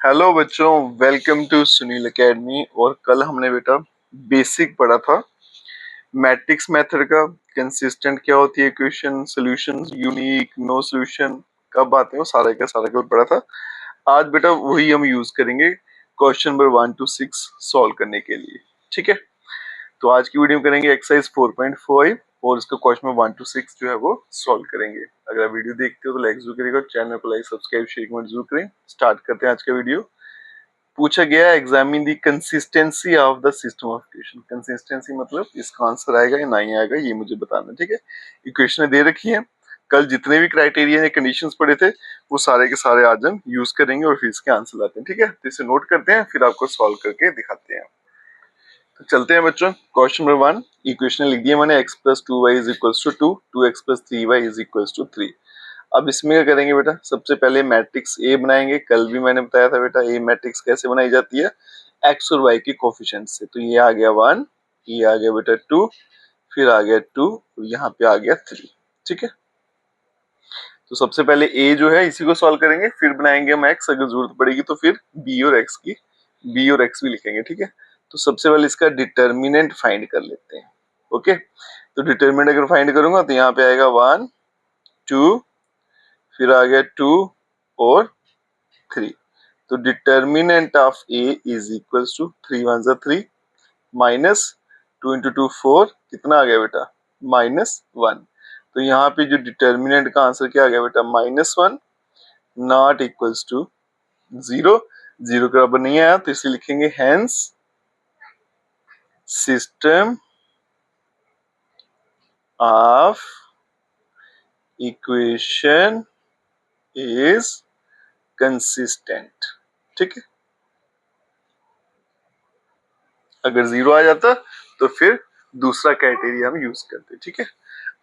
Hello बच्चों, welcome to Sunil academy. और कल हमने बेटा बेसिक पढ़ा था मैट्रिक्स मेथड का। कंसिस्टेंट क्या होती है, equation, solutions, unique, no solution कब आते हैं, वो सारा का सारा कल पढ़ा था। आज बेटा वही हम यूज करेंगे क्वेश्चन नंबर 1 to 6 सॉल्व करने के लिए। ठीक है, तो आज की वीडियो में करेंगे एक्सरसाइज 4.5 और इसका क्वेश्चन नंबर 1 to 6 जो है वो सॉल्व करेंगे। अगर आप वीडियो देखते हो तो लाइक जरूर करिएगा, चैनल को लाइक सब्सक्राइब शेयर कमेंट जरूर करें। स्टार्ट करते हैं आज का वीडियो। पूछा गया examine the consistency of the system of equation. Consistency मतलब इसका आंसर आएगा या नहीं आएगा, ये मुझे बताना। ठीक है, इक्वेशन दे रखी है। कल जितने भी क्राइटेरिया या कंडीशंस पढ़े थे वो सारे के सारे आज हम यूज करेंगे और फिर इसके आंसर लाते हैं। ठीक है, तो इसे नोट करते हैं, फिर आपको सॉल्व करके दिखाते हैं। तो चलते हैं बच्चों, क्वेश्चन नंबर 1। इक्वेशन लिख दिया मैंने, x + 2y = 2, 2x + 3y = 3। अब इसमें क्या करेंगे बेटा, सबसे पहले मैट्रिक्स ए बनाएंगे। कल भी मैंने बताया था बेटा ए मैट्रिक्स कैसे बनाई जाती है, एक्स और वाई के कोफिशिएंट से। तो ये आ गया 1, ये आ गया बेटा 2, फिर आ गया 2, यहाँ पे आ गया 3। ठीक है, तो सबसे पहले ए जो है इसी को सॉल्व करेंगे, फिर बनाएंगे हम एक्स, अगर जरूरत पड़ेगी तो फिर बी और एक्स भी लिखेंगे। ठीक है, तो सबसे पहले इसका डिटर्मिनेंट फाइंड कर लेते हैं। ओके, तो डिटर्मिनेंट अगर फाइंड करूंगा तो यहाँ पे आएगा 1 2, फिर आ गया 2 और 3। तो determinant of A is equals to 3 1 जा 3 माइनस 2 इंटू 2 4, कितना आ गया बेटा -1। तो यहाँ पे जो डिटर्मिनेंट का आंसर क्या आ गया बेटा -1, नॉट इक्वल्स टू 0। 0 के बराबर नहीं आया तो इसे लिखेंगे hence system of equation is consistent. ठीक है, अगर 0 आ जाता तो फिर दूसरा क्राइटेरिया हम यूज करते। ठीक है,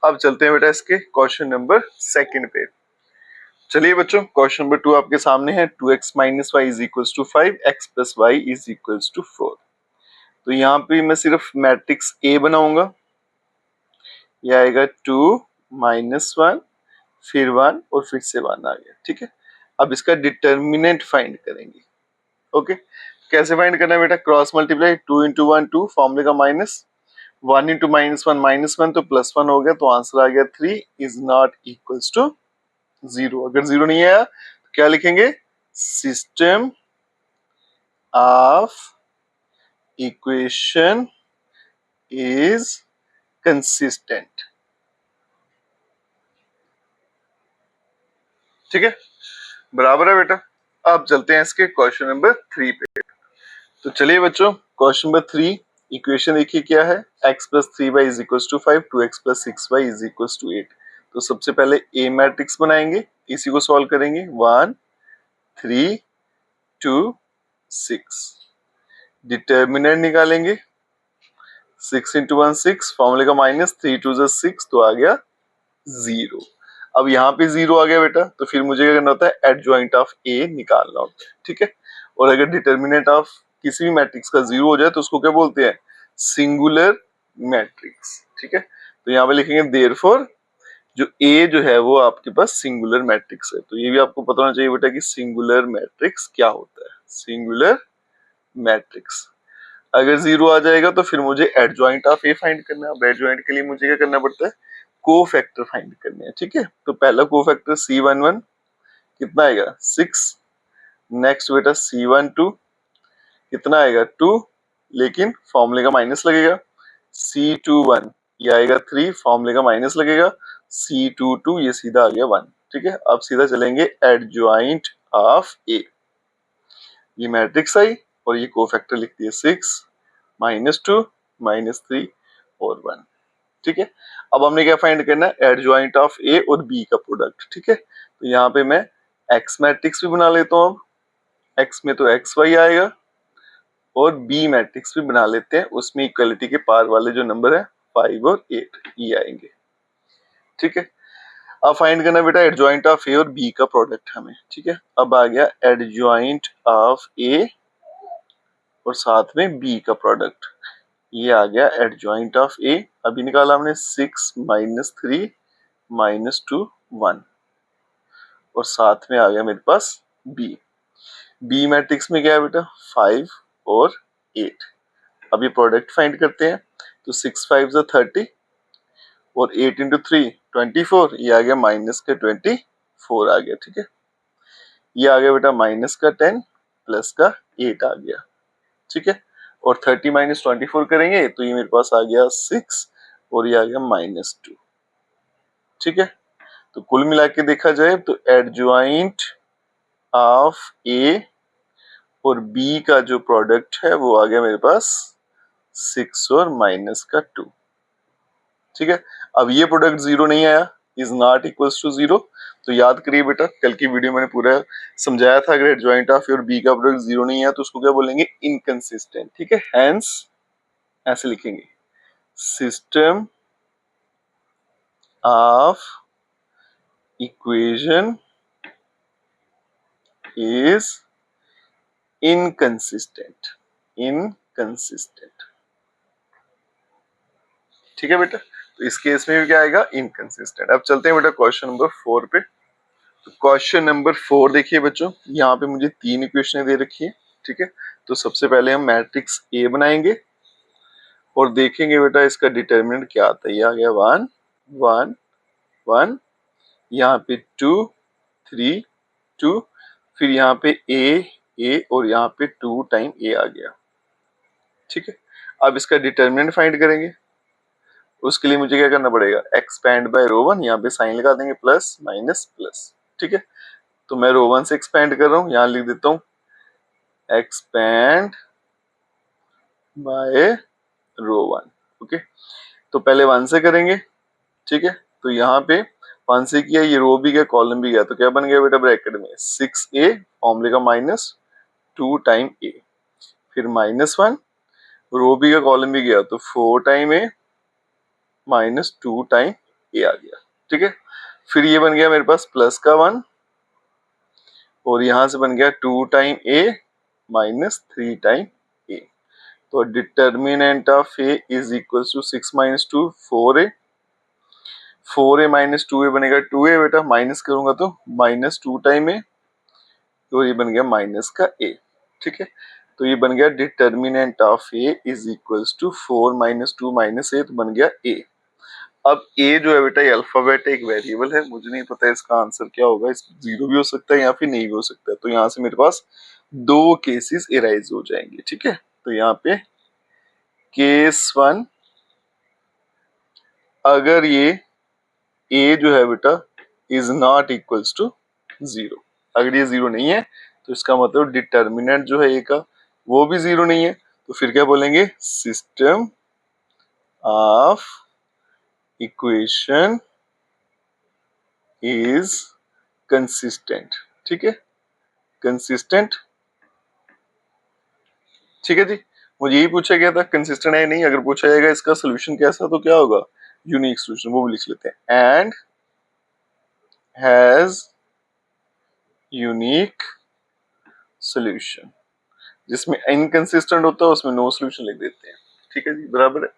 अब चलते हैं बेटा इसके क्वेश्चन नंबर 2 पे। चलिए बच्चों, क्वेश्चन नंबर 2 आपके सामने है। 2x - y = 5, x + y = 4। तो यहाँ पे मैं सिर्फ मैट्रिक्स ए बनाऊंगा, यह आएगा 2 -1, फिर 1 और फिर से 1 आ गया। ठीक है, अब इसका डिटर्मिनेंट फाइंड करेंगे। ओके, कैसे फाइंड करना है बेटा, क्रॉस मल्टीप्लाई, 2 × 1 2, फॉर्मूले का माइनस, 1 × -1 तो +1 हो गया, तो आंसर आ गया 3 इज नॉट इक्वल्स टू 0। अगर 0 नहीं आया तो क्या लिखेंगे, system of equation is consistent. ठीक है, बराबर है बेटा। अब चलते हैं इसके क्वेश्चन नंबर 3 पे। तो चलिए बच्चों, क्वेश्चन नंबर 3, इक्वेशन देखिए क्या है, x + 3y = 5, 2x + 6y = 8। तो सबसे पहले ए मैट्रिक्स बनाएंगे, इसी को सॉल्व करेंगे। 1 3 2 6, डिटर्मिनेंट निकालेंगे। 6 × 1 6, फॉर्मूले का माइनस, 3 2 जा 6, तो आ गया 0। अब यहाँ पे 0 आ गया बेटा, तो फिर मुझे क्या करना होता है, एडजॉइंट ऑफ ए निकालना होता है। ठीक है, और अगर डिटर्मिनेंट ऑफ किसी भी मैट्रिक्स का 0 हो जाए तो उसको क्या बोलते हैं, सिंगुलर मैट्रिक्स। ठीक है, तो यहाँ पे लिखेंगे देयरफॉर जो ए जो है वो आपके पास सिंगुलर मैट्रिक्स है। तो ये भी आपको पता होना चाहिए बेटा कि सिंगुलर मैट्रिक्स क्या होता है। सिंगुलर मैट्रिक्स अगर 0 आ जाएगा तो फिर मुझे एडजॉइंट ऑफ ए फाइंड करना है। अब एडजॉइंट के लिए मुझे क्या करना पड़ता है, कोफैक्टर फाइंड करने हैं। ठीक है, तो पहला कोफैक्टर C11 कितना आएगा 6, नेक्स्ट बेटा C12 कितना आएगा 2, लेकिन फॉर्मूले का माइनस लगेगा। C21 ये आएगा 3, फॉर्मूले का माइनस लगेगा। C22 ये सीधा आ गया 1। ठीक है, अब सीधा चलेंगे एडजॉइंट ऑफ ए। ये मैट्रिक्स आई और ये कोफैक्टर लिख दिए 6 -2 -3 और 1। ठीक है, अब हमने क्या फाइंड करना है, एडजॉइंट ऑफ ए और बी का प्रोडक्ट। ठीक है, तो यहाँ पे मैं एक्स मैट्रिक्स भी बना लेता हूँ। अब एक्स में तो एक्स वाई आएगा और बी मैट्रिक्स भी बना लेते हैं, उसमें इक्वलिटी के पार वाले जो नंबर है 5 और 8 ये आएंगे। ठीक है, अब फाइंड करना बेटा एडजॉइंट ऑफ ए और बी का प्रोडक्ट हमें। ठीक है, अब आ गया एडजॉइंट ऑफ ए और साथ में बी का प्रोडक्ट, ये आ गया एडजॉइंट ऑफ ए। अभी निकाला हमने 6 -3 -2 1 और साथ में आ गया मेरे पास बी। बी मैट्रिक्स में क्या है बेटा 5 और 8। अब ये प्रोडक्ट फाइंड करते हैं, तो 6 5 30 और 8 इंटू 3 24, ये आ गया माइनस का 24 आ गया। ठीक है, ये आ गया बेटा माइनस का 10 प्लस का 8 आ गया। ठीक है, और 30 माइनस 24 करेंगे तो ये मेरे पास आ गया 6 और ये आ गया -2। ठीक है, तो कुल मिला के देखा जाए तो एडजॉइंट ऑफ ए और बी का जो प्रोडक्ट है वो आ गया मेरे पास 6 और माइनस का 2। ठीक है, अब ये प्रोडक्ट जीरो नहीं आया, is not equals to zero. तो याद करिए बेटा, कल की वीडियो मैंने पूरा समझाया था, अगर एडजॉइंट ऑफ ए और बी का प्रोडक्ट जीरो नहीं है तो उसको क्या बोलेंगे, इनकंसिस्टेंट। ठीक है, हेंस ऐसे लिखेंगे, system of equation is inconsistent। ठीक है बेटा, तो इस केस में भी क्या आएगा, इनकंसिस्टेंट। अब चलते हैं बेटा क्वेश्चन नंबर 4 पे। तो क्वेश्चन नंबर 4 देखिए बच्चों, यहाँ पे मुझे 3 इक्वेशन दे रखी है। ठीक है, तो सबसे पहले हम मैट्रिक्स ए बनाएंगे और देखेंगे बेटा इसका डिटर्मिनेंट क्या आता है। ये आ गया 1 1 1, यहाँ पे 2 3 2, फिर यहाँ पे ए और यहाँ पे 2 टाइम ए आ गया। ठीक है, अब इसका डिटर्मिनेंट फाइंड करेंगे। उसके लिए मुझे क्या करना पड़ेगा, एक्सपैंड बाय रो वन, यहाँ पे साइन लगा देंगे प्लस माइनस प्लस। ठीक है, तो मैं रो वन से एक्सपैंड कर रहा हूँ, यहाँ लिख देता हूँ एक्सपैंड बाय रो वन। ओके, तो पहले 1 से करेंगे। ठीक है, तो यहाँ पे 1 से किया, ये रो भी गया कॉलम भी गया, तो क्या बन गया बेटा ब्रैकेट में 6a फॉर्मूले का -2 टाइम a, फिर -1, रो भी गया कॉलम भी गया, तो 4 टाइम a -2 टाइम a आ गया। ठीक है, फिर ये बन गया मेरे पास प्लस का 1 और यहां से बन गया 2 टाइम a -3 टाइम a। तो determinant of a is equal to 6 - 2 4a, 4a -2a बनेगा 2a बेटा, माइनस करूंगा तो -2 टाइम a, तो ये बन गया माइनस का a। ठीक है, तो ये बन गया determinant of a is equal to 4 - 2 - a, तो बन गया a। अब a जो है बेटा ये अल्फाबेट एक वेरिएबल है, मुझे नहीं पता इसका आंसर क्या होगा, इस जीरो भी हो सकता है या फिर नहीं भी हो सकता है। तो यहाँ से मेरे पास 2 केसेस एराइज हो जाएंगे। ठीक है, तो यहाँ पे केस 1, अगर ये a जो है बेटा इज नॉट इक्वल्स टू 0, अगर ये 0 नहीं है तो इसका मतलब डिटर्मिनेंट जो है a का वो भी 0 नहीं है, तो फिर क्या बोलेंगे, system of equation is consistent. ठीक है, कंसिस्टेंट। ठीक है जी, मुझे यही पूछा गया था कंसिस्टेंट है नहीं, अगर पूछा जाएगा इसका सोल्यूशन कैसा तो क्या होगा, यूनिक सोल्यूशन, वो भी लिख लेते हैं, एंड हैज यूनिक सोल्यूशन। जिसमें इनकंसिस्टेंट होता है उसमें नो सोल्यूशन लिख देते हैं। ठीक है जी, बराबर है।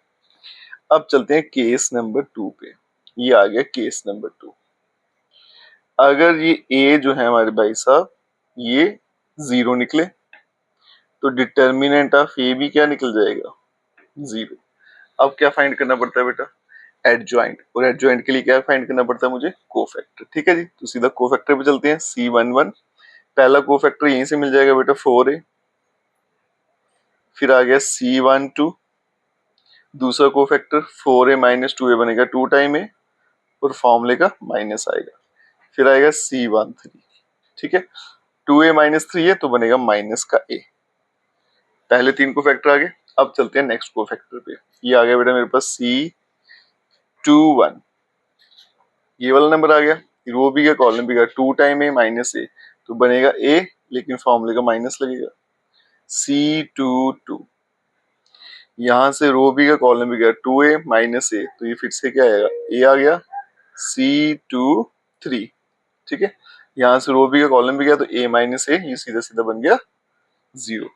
अब चलते हैं केस नंबर 2 पे। ये आ गया केस नंबर 2। अगर ये a जो है हमारे भाई साहब ये 0 निकले तो डिटर्मिनेंट ऑफ a भी क्या निकल जाएगा, 0। अब क्या फाइंड करना पड़ता है बेटा, एडजॉइंट, और एडजॉइंट के लिए क्या फाइंड करना पड़ता है मुझे, कोफैक्टर। ठीक है जी, तो सीधा कोफैक्टर पे चलते हैं। C11 पहला कोफैक्टर यहीं से मिल जाएगा बेटा 4a, फिर आ गया C12 दूसरा कोफैक्टर 4a - 2a बनेगा 2 टाइम a और फॉर्मूले का माइनस आएगा, फिर आएगा C13। ठीक है, 2a - 3 है तो बनेगा माइनस का a। पहले 3 कोफैक्टर आ गए। अब चलते हैं नेक्स्ट कोफैक्टर पे। ये आ गया बेटा मेरे पास C21, ये वाला नंबर आ गया, रो भी गया कॉलम भी गया, 2 टाइम a -a तो बनेगा a, लेकिन फॉर्मूले का माइनस लगेगा। C22 यहाँ से रो भी गया कॉलम भी गया, 2a - a तो ये फिर से क्या आएगा, a आ गया। C23 ठीक है, यहाँ से रो भी गया कॉलम भी गया तो a - a, ये सीधा सीधा बन गया 0।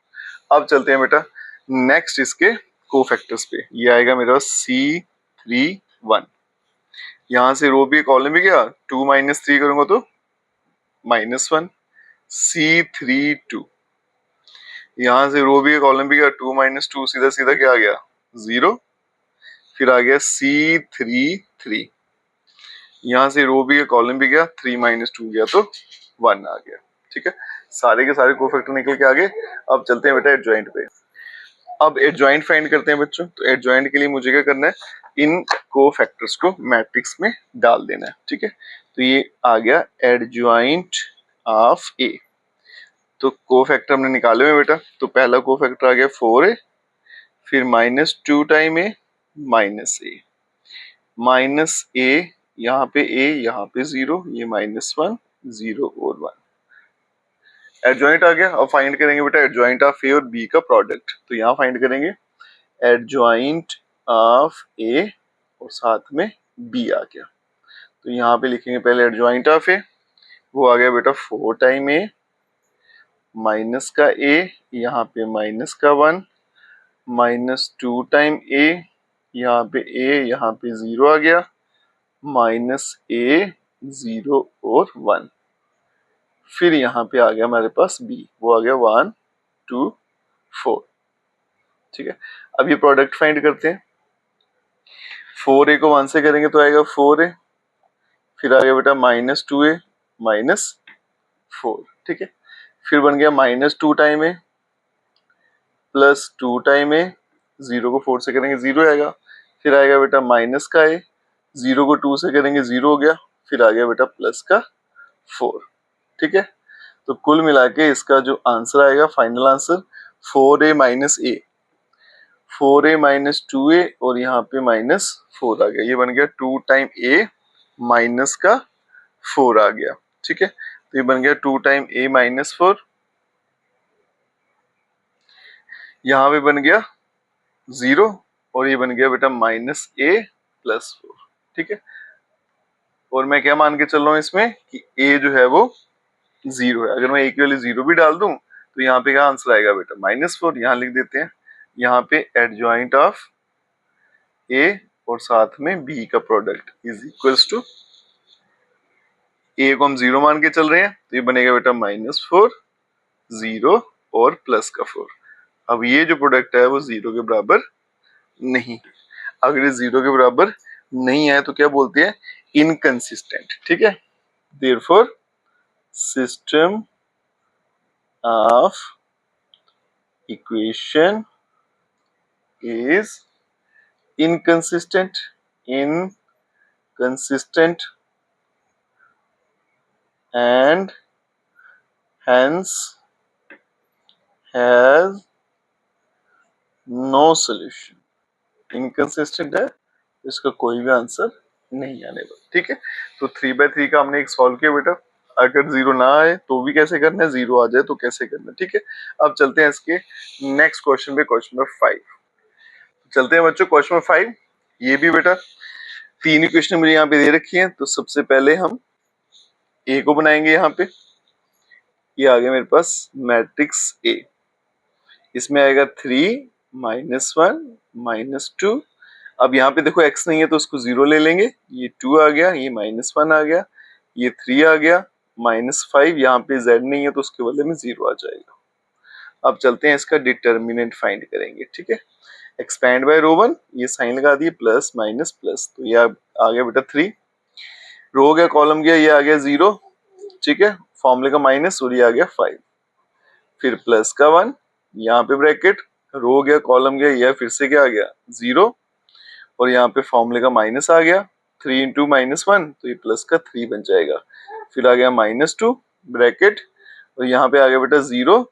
अब चलते हैं बेटा नेक्स्ट इसके कोफैक्टर्स पे। ये आएगा मेरे पास C31, यहाँ से रो भी कॉलम भी गया, 2 - 3 करूंगा तो -1। C32 यहाँ से रो भी गया कॉलम भी गया, 2 माइनस 2 सीधा सीधा क्या आ गया 0, फिर आ गया C33, यहाँ से रो भी गया कॉलम भी गया, 3 माइनस 2 गया तो 1 आ गया। ठीक है, सारे के सारे कोफैक्टर निकल के आ गए। अब चलते हैं बेटा एडजॉइंट पे। अब एडजॉइंट फाइंड करते हैं बच्चों। तो एडजॉइंट के लिए मुझे क्या करना है, इन कोफैक्टर्स को मैट्रिक्स में डाल देना है। ठीक है, तो ये आ गया एडजॉइंट ऑफ ए। तो कोफैक्टर हमने निकाले हुए बेटा, तो पहला कोफैक्टर आ गया 4a, फिर -2 टाइम ए माइनस ए, माइनस ए, यहाँ पे a, यहाँ पे 0, ये -1, 0 और 1। एडजॉइंट आ गया। अब फाइंड करेंगे बेटा एडजॉइंट ऑफ ए और बी का प्रोडक्ट। तो यहाँ फाइंड करेंगे एडजॉइंट ऑफ ए और साथ में बी आ गया। तो यहाँ पे लिखेंगे पहले एडजॉइंट ऑफ ए, वो आ गया बेटा 4 टाइम ए माइनस का ए, यहाँ पे माइनस का 1, -2 टाइम ए, यहाँ पे a, यहाँ पे 0 आ गया, -a, 0 और 1। फिर यहाँ पे आ गया हमारे पास b, वो आ गया 1 2 4। ठीक है, अब ये प्रोडक्ट फाइंड करते हैं। 4a को 1 से करेंगे तो आएगा 4a, फिर आ गया बेटा -2a -4। ठीक है, फिर बन गया -2 टाइम ए प्लस 2 टाइम ए, 0 को 4 से करेंगे 0 आएगा, फिर आएगा बेटा माइनस का ए, 0 को 2 से करेंगे 0 हो गया, फिर आ गया बेटा प्लस का 4। ठीक है, तो कुल मिला के इसका जो आंसर आएगा फाइनल आंसर 4a माइनस ए, 4a माइनस 2a और यहाँ पे -4 आ गया। ये बन गया 2 टाइम a माइनस का 4 आ गया। ठीक है, तो ये बन गया 2 टाइम a -4, यहाँ पे बन गया 0 और ये बन गया बेटा -a +4। ठीक है, और मैं क्या मान के चल रहा हूँ इसमें कि a जो है वो 0 है। अगर मैं a की वैल्यू 0 भी डाल दूं तो यहाँ पे क्या आंसर आएगा बेटा -4। यहाँ लिख देते हैं, यहाँ पे एडजॉइंट ऑफ a और साथ में b का product is equals to, a को हम 0 मान के चल रहे हैं तो ये बनेगा बेटा -4, 0 और प्लस का 4। अब ये जो प्रोडक्ट है वो 0 के बराबर नहीं। अगर ये 0 के बराबर नहीं है तो क्या बोलते हैं, इनकंसिस्टेंट। ठीक है, therefore system of equation is inconsistent and hence has no solution। Inconsistent है, इसका कोई भी आंसर नहीं आने वाला। ठीक है, तो 3/3 का हमने एक सॉल्व किया बेटा। अगर 0 ना आए तो भी कैसे करना है, 0 आ जाए तो कैसे करना है। ठीक है, अब चलते हैं इसके नेक्स्ट क्वेश्चन पे, क्वेश्चन नंबर 5। चलते हैं बच्चों क्वेश्चन नंबर 5। ये भी बेटा 3 इक्वेशन मुझे यहाँ पे दे रखी है। तो सबसे पहले हम ए को बनाएंगे। यहाँ पे ये आ गया मेरे पास मैट्रिक्स ए, इसमें आएगा 3 -1 -2। अब यहाँ पे देखो x नहीं है तो उसको 0 ले लेंगे, ये 2 आ गया, ये -1 आ गया, ये 3 आ गया, -5, यहाँ पे z नहीं है तो उसके बदले में 0 आ जाएगा। अब चलते हैं इसका डिटर्मिनेंट फाइंड करेंगे। ठीक है, एक्सपैंड बाय रो 1, ये साइन लगा दिए, प्लस माइनस प्लस, तो ये आ गया बेटा 3, रो गया कॉलम गया, ये आ गया 0। ठीक है, फॉर्मूले का माइनस और ये आ गया 5, फिर प्लस का 1, यहाँ पे ब्रैकेट, रो गया कॉलम गया, यह फिर से क्या आ गया 0 और यहाँ पे फॉर्मूले का माइनस आ गया, 3 इंटू -1 तो ये प्लस का 3 बन जाएगा, फिर आ गया -2 ब्रैकेट और यहाँ पे आ गया बेटा 0,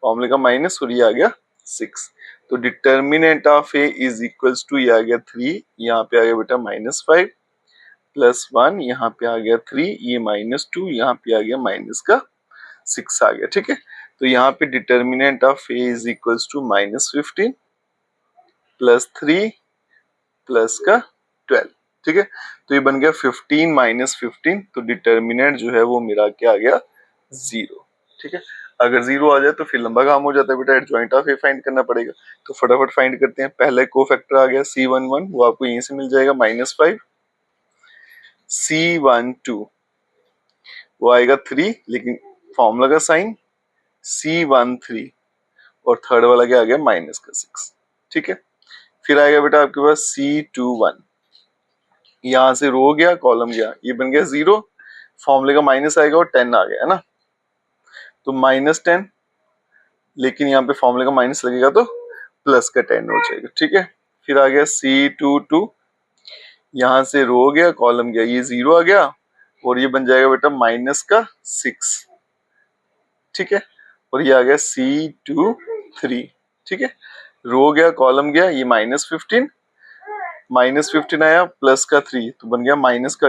फॉर्मूले का माइनस और ये आ गया 6। तो determinant of A is equals to, ये आ गया 3, यहाँ पे आ गया बेटा -5 प्लस 1, यहाँ पे आ गया 3, ये -2, यहाँ पे आ गया माइनस का 6 आ गया। ठीक है, तो यहाँ पे determinant of A is equals to -15 plus 3 plus का 12। ठीक है, तो ये बन गया 15 -15, तो डिटर्मिनेंट जो है वो मेरा क्या आ गया 0। ठीक है, अगर 0 आ जाए तो फिर लंबा काम हो जाता है बेटा, एडजॉइंट ऑफ ए फाइंड करना पड़ेगा। तो फटाफट फाइंड करते हैं। पहले कोफैक्टर आ गया C11, वो आपको यहीं से मिल जाएगा -5, C12 वो आएगा 3, लेकिन फॉर्मूला का साइन C13, और थर्ड वाला क्या आ गया माइनस का 6। ठीक है, फिर आएगा बेटा आपके पास C21, यहां से रो गया कॉलम गया, ये बन गया 0, फॉर्मूले का माइनस आएगा और 10 आ गया है ना, तो -10, लेकिन यहाँ पे फॉर्मूले का माइनस लगेगा तो प्लस का 10 हो जाएगा। ठीक है, फिर आ गया C22, यहां से रो गया कॉलम गया, ये 0 आ गया और ये बन जाएगा बेटा माइनस का 6। ठीक है, और ये आ गया C23। ठीक है, रो गया कॉलम गया, ये -15, -15 आया प्लस का 3 तो बन गया माइनस का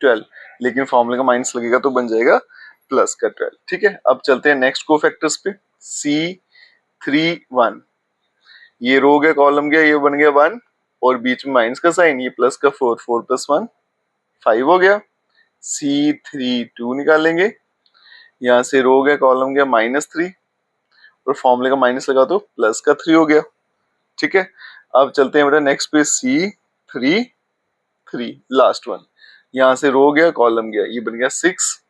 12, लेकिन फॉर्मूले का माइनस लगेगा तो बन जाएगा प्लस का 12। ठीक है, अब चलते हैं नेक्स्ट कोफैक्टर्स पे। C31, ये रो गया कॉलम गया, ये बन गया 1 और बीच में माइनस का साइन, ये प्लस का 4, 4 + 1 5 हो गया। C32 निकालेंगे, यहाँ से रो गया कॉलम गया -3 और फॉर्मूले का माइनस लगा तो प्लस का 3 हो गया। ठीक है, अब चलते हैं बेटा नेक्स्ट पे C33, लास्ट वन, यहाँ से रो गया कॉलम गया, ये बन गया 6,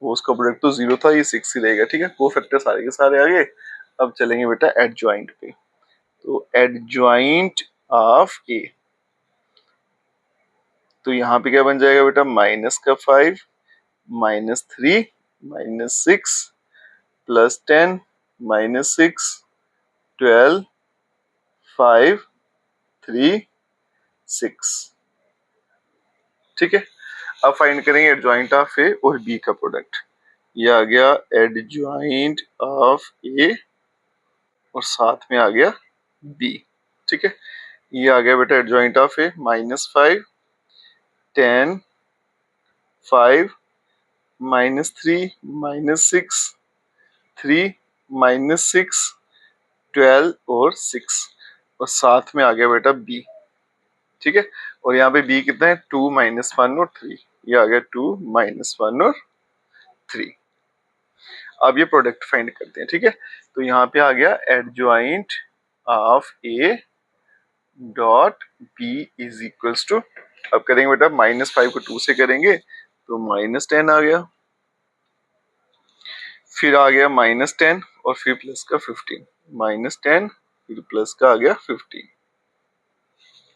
वो उसका प्रोडक्ट तो 0 था, ये 6 ही रहेगा। ठीक है, कोफैक्टर सारे के सारे आ गए। अब चलेंगे बेटा एडजॉइंट पे, तो एडजॉइंट ऑफ ए, तो यहाँ पे क्या बन जाएगा बेटा माइनस का 5 -3 -6 +10 -6 12 5 3 6। ठीक है, अब फाइंड करेंगे एडजॉइंट ऑफ ए और बी का प्रोडक्ट। ये आ गया एडजॉइंट ऑफ ए और साथ में आ गया बी। ठीक है, ये आ गया बेटा एडजॉइंट ऑफ ए -5 10 5 -3 -6 3 -6 12 और 6 और साथ में आ गया बेटा बी। ठीक है, और यहाँ पे बी कितना है 2 -1 और 3, ये आ गया 2 -1 और 3। अब ये प्रोडक्ट फाइंड करते हैं। ठीक है, तो यहाँ पे आ गया adjoint of A dot B is equals to, अब करेंगे बेटा -5 को 2 से करेंगे तो -10 आ गया, फिर आ गया -10 और फिर प्लस का 15, -10 फिर प्लस का आ गया 15।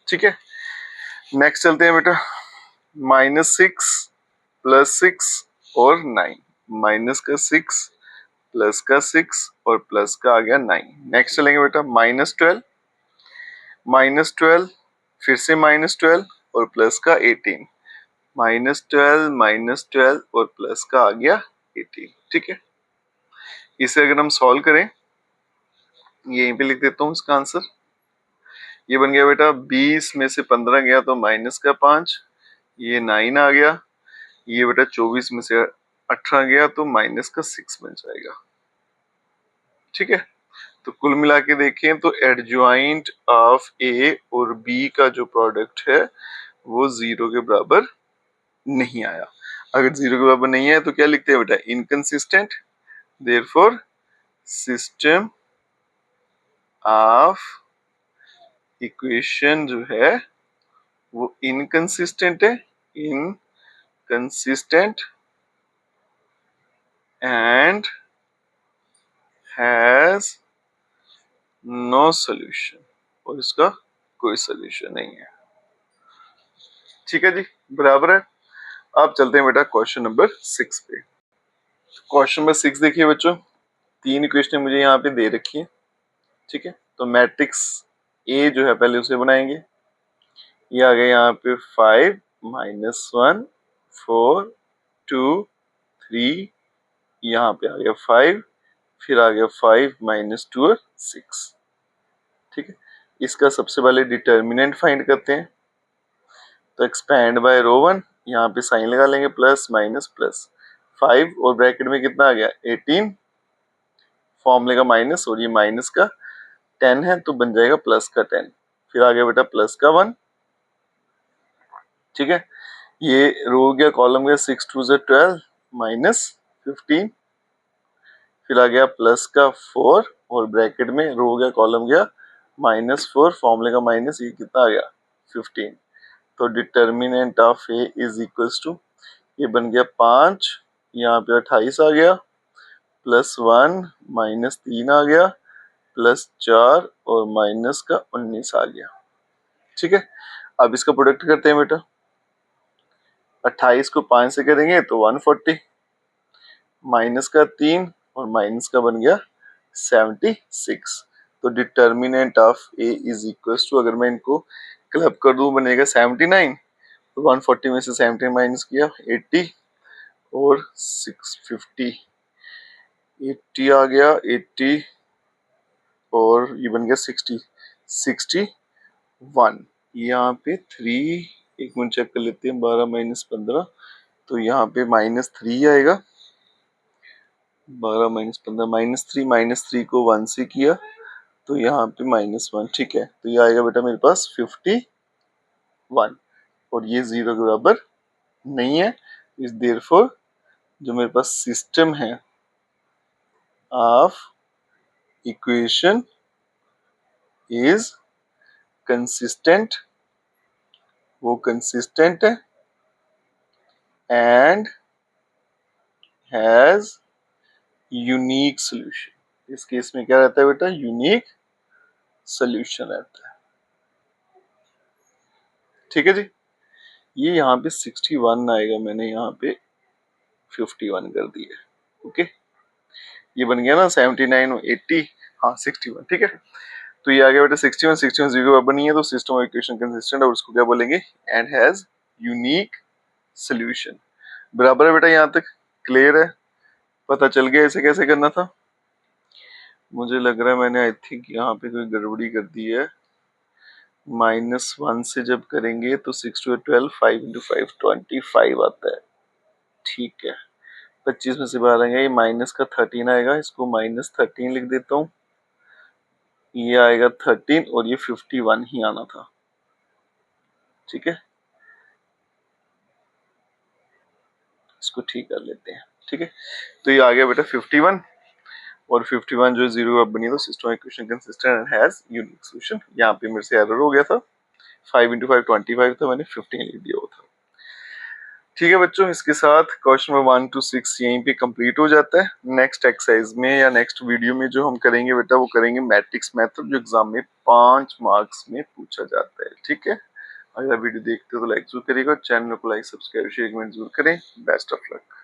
ठीक है, नेक्स्ट चलते हैं बेटा -6 +6 और 9, माइनस का 6 प्लस का 6 और प्लस का आ गया 9। नेक्स्ट चलेंगे बेटा -12 फिर से -12 और प्लस का 18, -12 और प्लस का आ गया 18। ठीक है, इसे अगर हम सॉल्व करें, यहीं पे लिख देता हूँ इसका आंसर, ये बन गया बेटा 20 में से 15 गया तो माइनस का 5, ये 9 आ गया, ये बेटा 24 में से 18 गया तो माइनस का 6 बन जाएगा। ठीक है, तो कुल मिला के देखें तो एडजॉइंट ऑफ ए और बी का जो प्रोडक्ट है वो 0 के बराबर नहीं आया। अगर 0 के बराबर नहीं है तो क्या लिखते हैं बेटा inconsistent, therefore system of equation जो है वो इनकंसिस्टेंट है, inconsistent and has no solution, और इसका कोई सॉल्यूशन नहीं है। ठीक है जी, बराबर है। अब चलते हैं बेटा क्वेश्चन नंबर 6 पे। क्वेश्चन नंबर 6 देखिए बच्चों, 3 इक्वेशन मुझे यहाँ पे दे रखी है। ठीक है, तो मैट्रिक्स ए जो है पहले उसे बनाएंगे। ये आ गया यहाँ पे 5 -1 4 2 3, यहाँ पे आ गया 5, फिर आ गया 5 -2 और 6। ठीक है, इसका सबसे पहले डिटर्मिनेंट फाइंड करते हैं, तो एक्सपैंड बाय रो 1, यहाँ पे साइन लगा लेंगे प्लस माइनस प्लस 5 और ब्रैकेट में कितना आ गया 18, फॉर्मूले का माइनस और ये माइनस का 10 है तो बन जाएगा प्लस का 10, फिर आ गया बेटा प्लस का 1। ठीक है, ये रो गया कॉलम गया 6 2 12 -15, फिर आ गया प्लस का 4 और ब्रैकेट में रो गया कॉलम गया -4, फॉर्मूले का माइनस, ये कितना आ गया 15, तो determinant of A is equals to, ये बन गया 5, यहाँ पे 28 आ गया +1 -3 आ गया, +4 और माइनस का 19 आ गया। ठीक है, अब इसका प्रोडक्ट करते हैं बेटा। 28 को 5 से करेंगे तो 140, माइनस का 3 और माइनस का बन गया 76। तो determinant of A is equal to, अगर मैं इनको क्लब कर दूं बनेगा 79। तो 140 में से 70 माइनस किया 80 और 650, 80 आ गया, 80 और ये बन गया 61। यहाँ पे 3, एक मिनट चेक कर लेते हैं, 12 - 15, तो यहाँ पे -3 आएगा। 12 - 15 -3, -3 को 1 से किया तो यहाँ पे -1। ठीक है, तो ये आएगा बेटा मेरे पास 51 और ये 0 के बराबर नहीं है। इस देयरफॉर जो मेरे पास सिस्टम है ऑफ इक्वेशन इज कंसिस्टेंट, वो कंसिस्टेंट है एंड हैज यूनिक सोल्यूशन। इस केस में क्या रहता है बेटा, यूनिक सोल्यूशन रहता है। ठीक है जी, ये यहाँ पे 61 आएगा, मैंने यहाँ पे 51 कर दिया। ओके, ये बन गया ना 79 और 80, हाँ 61। ठीक है, तो ये आ गया बेटा 61, 61 0 बराबर नहीं है, तो सिस्टम ऑफ इक्वेशन कंसिस्टेंट, और उसको क्या बोलेंगे, एंड हैज यूनिक सोल्यूशन। बराबर है बेटा, यहाँ तक क्लियर है, पता चल गया इसे कैसे करना था। मुझे लग रहा है मैंने आई थिंक यहाँ पे कोई गड़बड़ी कर दी है। -1 से जब करेंगे तो 6 to 12, 5 into 5 25 आता है। ठीक है, 25 में से बाहर आएंगे, ये माइनस का 13 आएगा, इसको -13 लिख देता हूँ। ये आएगा 13 और ये 51 ही आना था। ठीक है, इसको ठीक कर लेते हैं। ठीक है, तो ये आ गया बेटा 51 और 51 जो 0 बनी तो system equation consistent and has unique solution. यहाँ पे मेरे से एरर हो गया था, 5 into 5 25 था, मैंने 15 लिख दिया था। ठीक है बच्चों, इसके साथ क्वेश्चन नंबर 1 to 6 यहीं पे कंप्लीट हो जाता है। नेक्स्ट एक्सरसाइज में या नेक्स्ट वीडियो में जो हम करेंगे बेटा, वो करेंगे मैट्रिक्स मेथड, जो एग्जाम में 5 मार्क्स में पूछा जाता है। ठीक है, अगर वीडियो देखते हो तो लाइक जरूर करिएगा, चैनल को लाइक सब्सक्राइब शेयर कमेंट जरूर करें। Best of luck.